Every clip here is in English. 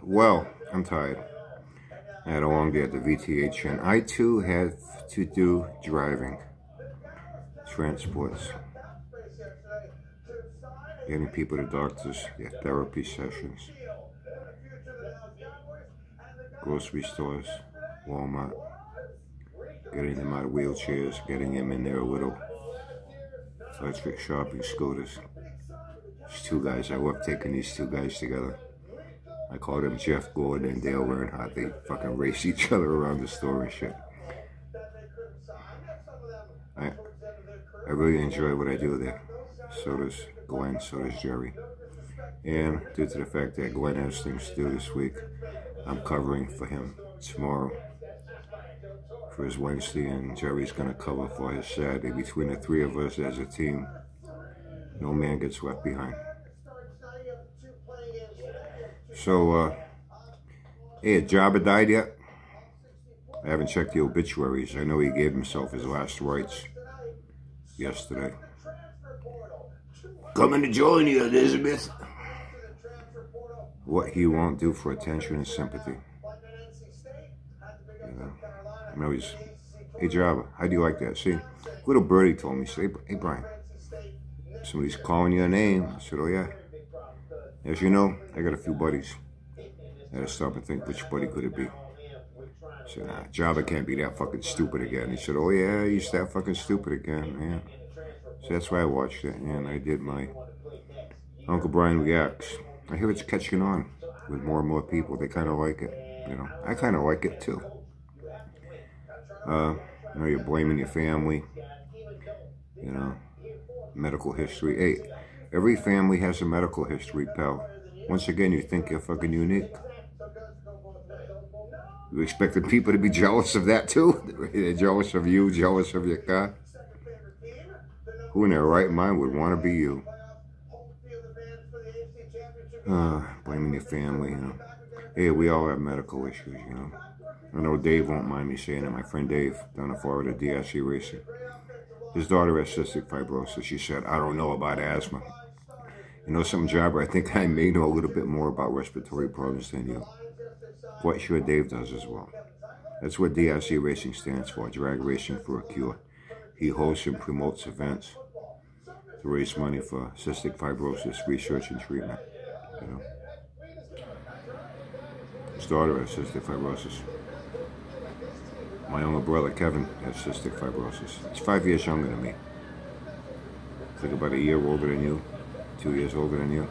Well, I'm tired. I had a long day at the VTH, and I too have to do driving, transports, getting people to doctors, their therapy sessions, grocery stores, Walmart, getting them out of wheelchairs, getting them in their little electric shopping scooters. There's two guys. I love taking these two guys together. I call them Jeff Gordon and Dale Earnhardt. They fucking race each other around the store and shit. I really enjoy what I do there. So does Glenn, so does Jerry. And due to the fact that Glenn has things to do this week, I'm covering for him tomorrow for his Wednesday, and Jerry's going to cover for his Saturday. Between the three of us as a team, no man gets left behind. So, hey, had Jabba died yet? I haven't checked the obituaries. I know he gave himself his last rites yesterday. Coming to join you, Elizabeth. What he won't do for attention and sympathy. You know, I know he's, hey Jabba, how do you like that? See, little birdie told me, say, hey Brian, somebody's calling your name. I said, oh yeah. As you know, I got a few buddies. I had to stop and think, which buddy could it be? I said, nah, Jabba can't be that fucking stupid again. He said, oh yeah, he's that fucking stupid again, yeah. So that's why I watched it, and I did my Uncle Brian Reacts. I hear it's catching on with more and more people. They kind of like it, you know. I kind of like it too. You know, you're blaming your family, you know, medical history. Hey, every family has a medical history, pal. Once again, you think you're fucking unique. You expected people to be jealous of that too? They're jealous of you, jealous of your car? Who in their right mind would want to be you? Blaming your family, you know. Hey, we all have medical issues, you know. I know Dave won't mind me saying it. My friend Dave, down in Florida, DSC Racing. His daughter has cystic fibrosis. She said, I don't know about asthma. You know something, Jabba? I think I may know a little bit more about respiratory problems than you. Quite sure Dave does as well. That's what DRC Racing stands for, Drag Racing for a Cure. He hosts and promotes events to raise money for cystic fibrosis research and treatment. You know, his daughter has cystic fibrosis. My younger brother Kevin has cystic fibrosis. He's 5 years younger than me. I think about a year older than you, 2 years older than you.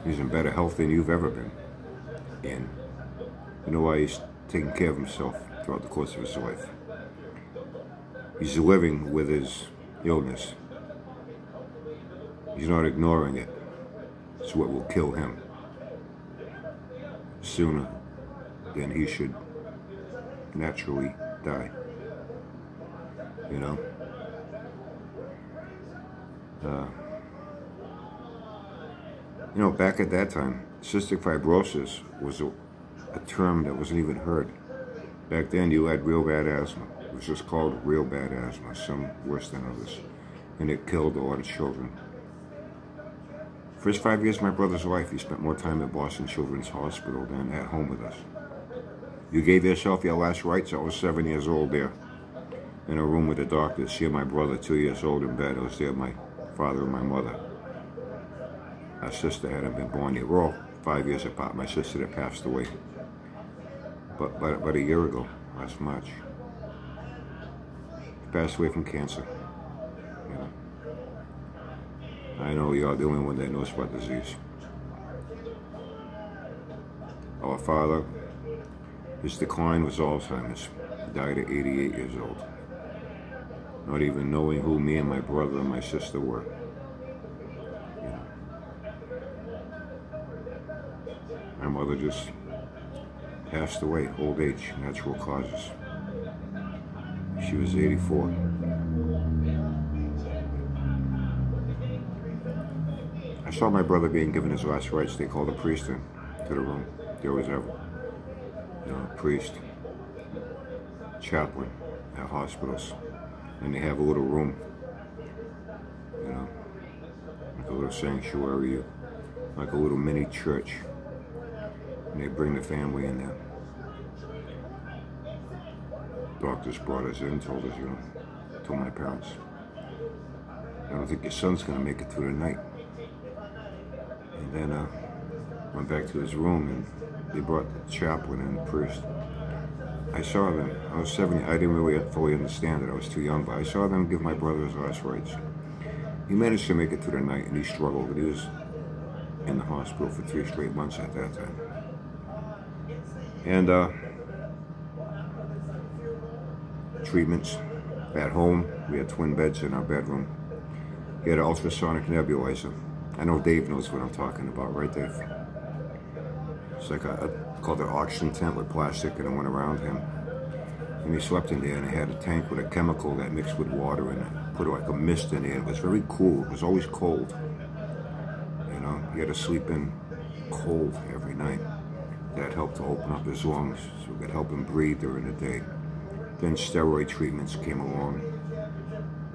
He's in better health than you've ever been. And you know why he's taking care of himself throughout the course of his life? He's living with his illness. He's not ignoring it. It's what will kill him sooner than he should naturally die. You know? You know, back at that time, cystic fibrosis was a term that wasn't even heard. Back then, you had real bad asthma. It was just called real bad asthma, some worse than others. And it killed a lot of children. First 5 years of my brother's life, he spent more time at Boston Children's Hospital than at home with us. You gave yourself your last rites. I was 7 years old there in a room with the doctors. Here, my brother, 2 years old in bed. I was there, my father and my mother. Our sister hadn't been born yet. We're all 5 years apart. My sister had passed away. But about a year ago, last March, she passed away from cancer. You know, I know you're the only one that knows about disease. Our father, his decline was Alzheimer's. He died at 88 years old. Not even knowing who me and my brother and my sister were. You know. My mother just passed away, old age, natural causes. She was 84. I saw my brother being given his last rites. They called a priest in to the room. They always have, you know, a priest, chaplain at hospitals. And they have a little room, you know, like a little sanctuary, like a little mini church And they bring the family in there. Doctors brought us in, told us, told my parents, I don't think your son's going to make it through the night. And then went back to his room, and they brought the chaplain and the priest. I saw them. I was 70. I didn't really fully understand it. I was too young, but I saw them give my brother his last rites. He managed to make it through the night, and he struggled. He was in the hospital for 3 straight months at that time. And treatments at home. We had twin beds in our bedroom. He had an ultrasonic nebulizer. I know Dave knows what I'm talking about, right, Dave? It's like called an oxygen tent with plastic, and it went around him. And he slept in there, and it had a tank with a chemical that mixed with water, and it put like a mist in there. It was very cool. It was always cold. He had to sleep in cold every night. That helped to open up his lungs, so it could help him breathe during the day. Then steroid treatments came along.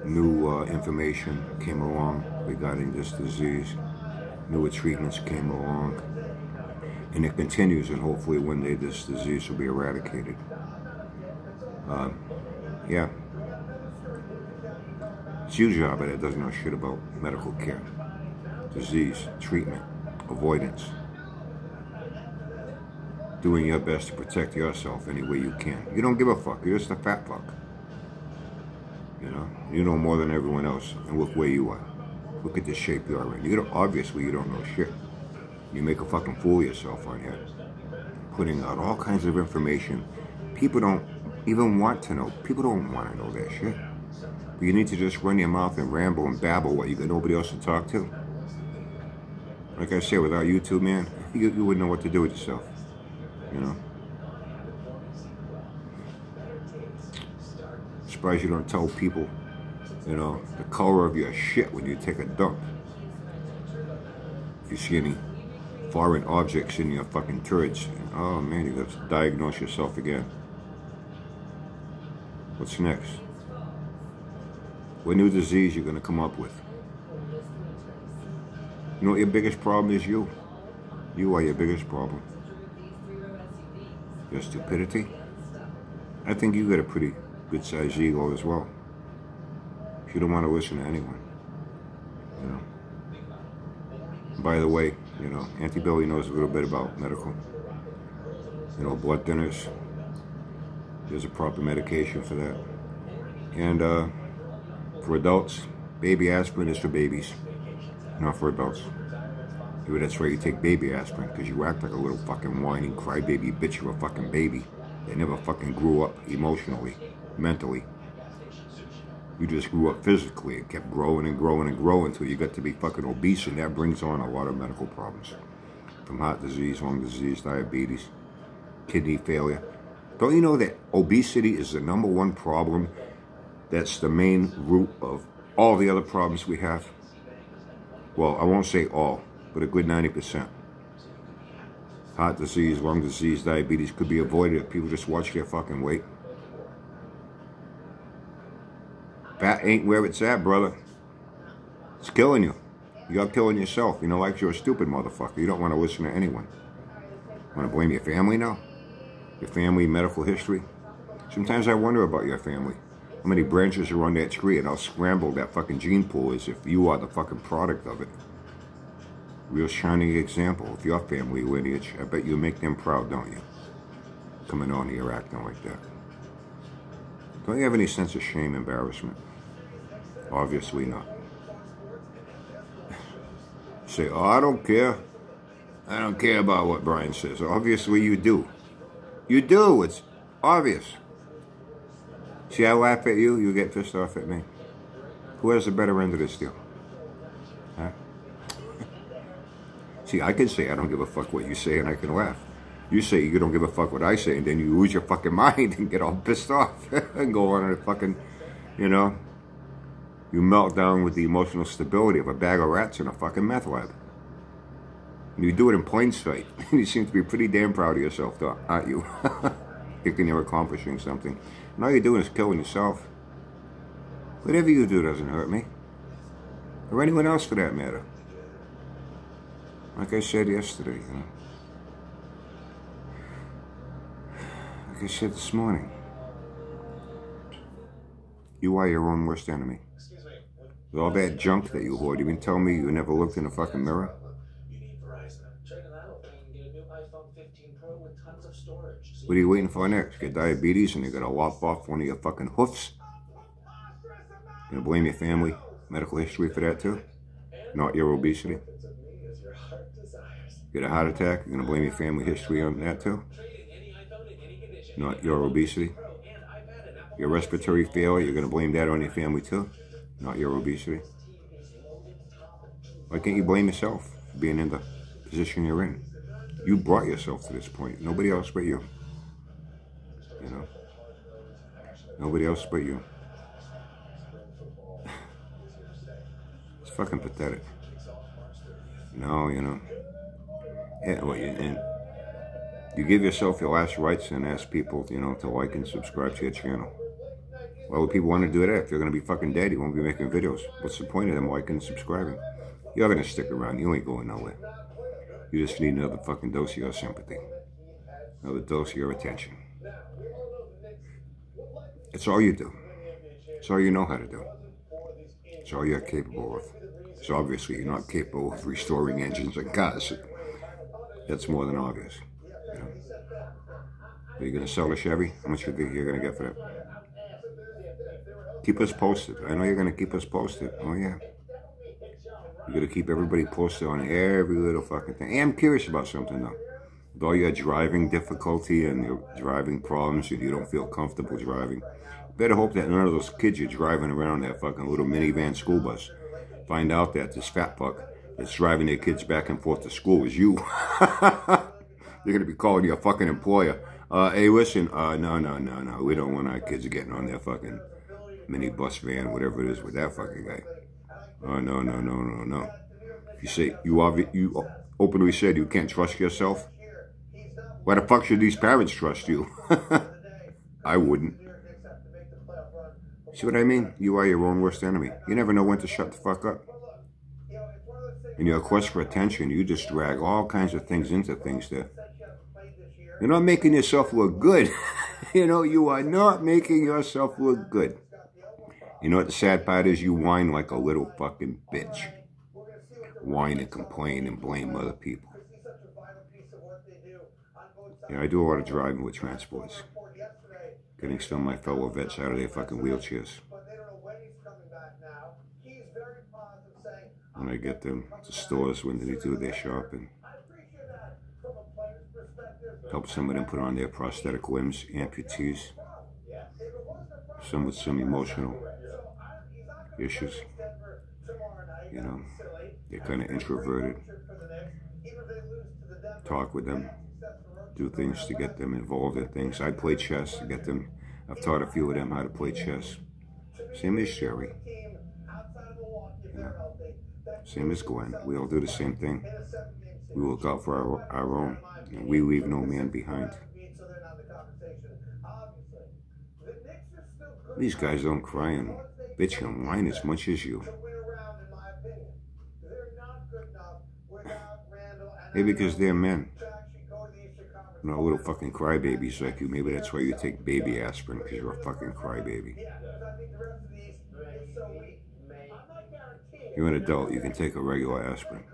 New information came along regarding this disease. Newer treatments came along. And it continues, and hopefully one day this disease will be eradicated. Yeah. It's your job, but it doesn't know shit about medical care. Disease, treatment, avoidance. Doing your best to protect yourself any way you can. You don't give a fuck. You're just a fat fuck. You know more than everyone else, and look where you are. Look at the shape you are in. Obviously, you don't know shit. You make a fucking fool of yourself on here. Putting out all kinds of information. People don't even want to know. People don't want to know that shit. But you need to just run your mouth and ramble and babble what you got nobody else to talk to. Like I say, without YouTube, man, you wouldn't know what to do with yourself. Surprised you don't tell people, the color of your shit when you take a dump. If you see any foreign objects in your fucking turds, oh man, you got to diagnose yourself again. What's next? What new disease you're going to come up with? You know what your biggest problem is? You are your biggest problem. Your stupidity. I think you got a pretty good sized ego as well. You don't want to listen to anyone. By the way, Auntie Billy knows a little bit about medical. Blood thinners. There's a proper medication for that. And for adults, baby aspirin is for babies, not for adults. Maybe that's why you take baby aspirin, because you act like a little fucking whining crybaby bitch of a fucking baby that never fucking grew up emotionally, mentally. You just grew up physically and kept growing and growing and growing until you got to be fucking obese, and that brings on a lot of medical problems. From heart disease, lung disease, diabetes, kidney failure. Don't you know that obesity is the #1 problem that's the main root of all the other problems we have? Well, I won't say all, but a good 90%. Heart disease, lung disease, diabetes could be avoided if people just watch their fucking weight. Fat ain't where it's at, brother. It's killing you. You're killing yourself. Like you're a stupid motherfucker. You don't want to listen to anyone. Want to blame your family now? Your family medical history? Sometimes I wonder about your family. How many branches are on that tree, and how scrambled that fucking gene pool is if you are the fucking product of it. Real shining example of your family lineage. I bet you make them proud, don't you? Coming on here acting like that. Don't you have any sense of shame, embarrassment? Obviously not. Say, oh, I don't care. I don't care about what Brian says. Obviously you do. You do. It's obvious. See, I laugh at you, you get pissed off at me. Who has the better end of this deal? Huh? See, I can say I don't give a fuck what you say, and I can laugh. You say you don't give a fuck what I say, and then you lose your fucking mind and get all pissed off and go on a fucking, you melt down with the emotional stability of a bag of rats in a fucking meth lab. And you do it in plain sight. You seem to be pretty damn proud of yourself, though, aren't you? Thinking you're accomplishing something. And all you're doing is killing yourself. Whatever you do doesn't hurt me. Or anyone else for that matter. Like I said yesterday, Like I said this morning, you are your own worst enemy. With all that junk that you hoard, you been telling me you never looked in a fucking mirror? What are you waiting for next? Get diabetes and you're gonna lop off one of your fucking hoofs? Gonna blame your family, medical history for that too? Not your obesity? Get a heart attack, you're gonna blame your family history on that too? Not your obesity? Your respiratory failure, you're gonna blame that on your family too? Not your obesity? Why can't you blame yourself for being in the position you're in? You brought yourself to this point. Nobody else but you. You know? Nobody else but you. It's fucking pathetic. No, you know. And you give yourself your last rites and ask people, you know, to like and subscribe to your channel. Why would people want to do that? If you're going to be fucking dead, you won't be making videos. What's the point of them liking and subscribing? You're going to stick around. You ain't going nowhere. You just need another fucking dose of your sympathy. Another dose of your attention. It's all you do. It's all you know how to do. It's all you're capable of. So obviously you're not capable of restoring engines and cars. That's more than obvious. You know? Are you going to sell a Chevy? How much do you think you're going to get for that? Keep us posted. I know you're going to keep us posted. Oh, yeah. You're going to keep everybody posted on every little fucking thing. Hey, I'm curious about something, though. With all your driving difficulty and your driving problems and you don't feel comfortable driving, you better hope that none of those kids you're driving around that fucking little minivan school bus find out that this fat fuck that's driving their kids back and forth to school is you. You're going to be calling your fucking employer. Hey, listen, no. We don't want our kids getting on their fucking mini bus van, whatever it is, with that fucking guy. Oh, no. If you say, you openly said you can't trust yourself, why the fuck should these parents trust you? I wouldn't. See what I mean? You are your own worst enemy. You never know when to shut the fuck up. In your quest for attention, you just drag all kinds of things into things there. You're not making yourself look good. You know, you are not making yourself look good. You know what the sad part is? You whine like a little fucking bitch. Whine and complain and blame other people. Yeah, I do a lot of driving with transports. Getting some of my fellow vets out of their fucking wheelchairs. When I get them to stores when they do their shopping. Help some of them put on their prosthetic limbs, amputees. Some with some emotional issues. You know, they're kind of introverted. Talk with them. Do things to get them involved in things. I play chess to get them. I've taught a few of them how to play chess. Same as Sherry. You know, same as Gwen. We all do the same thing. We look out for our own. And we leave no man behind. These guys don't cry and bitch and whine as much as you. Maybe because they're men. Not little fucking crybabies like you. Maybe that's why you take baby aspirin, because you're a fucking crybaby. You're an adult, you can take a regular aspirin.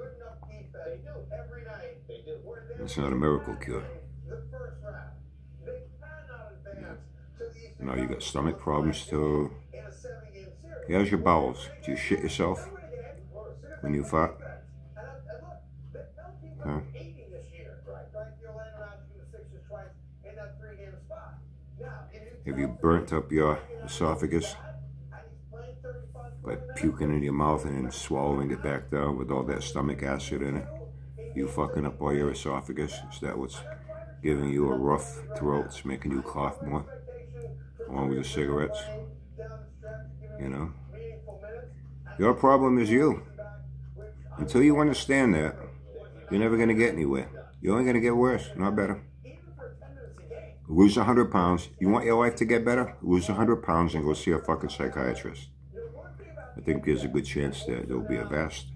It's not a miracle cure. Yeah. Now you got stomach problems too. How's your bowels? Do you shit yourself when you fart? Huh? Have you burnt up your esophagus by puking in your mouth and then swallowing it back down with all that stomach acid in it? You fucking up all your esophagus? Is that what's giving you a rough throat? It's making you cough more? Along with the cigarettes? You know? Your problem is you. Until you understand that, you're never going to get anywhere. You're only going to get worse, not better. Lose 100 pounds. You want your life to get better? Lose 100 pounds and go see a fucking psychiatrist. I think there's a good chance that there will be a vast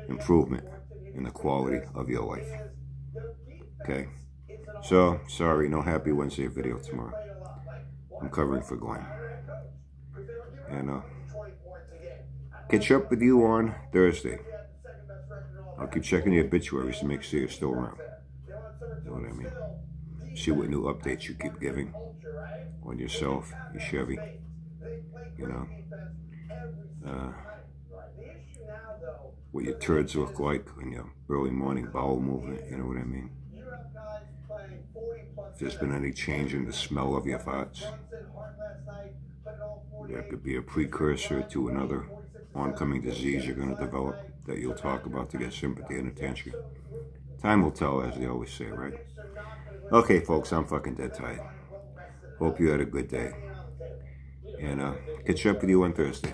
improvement in the quality of your life. Okay? So, sorry, no Happy Wednesday video tomorrow. I'm covering for Glenn. And catch up with you on Thursday. I'll keep checking the obituaries to make sure you're still around. You know what I mean? See what new updates you keep giving on yourself, your Chevy. You know, what your turds look like in your early morning bowel movement. You know what I mean? If there's been any change in the smell of your farts, that could be a precursor to another oncoming disease you're going to develop that you'll talk about to get sympathy and attention. Time will tell, as they always say, right? Okay, folks, I'm fucking dead tired. Hope you had a good day. And catch up with you on Thursday.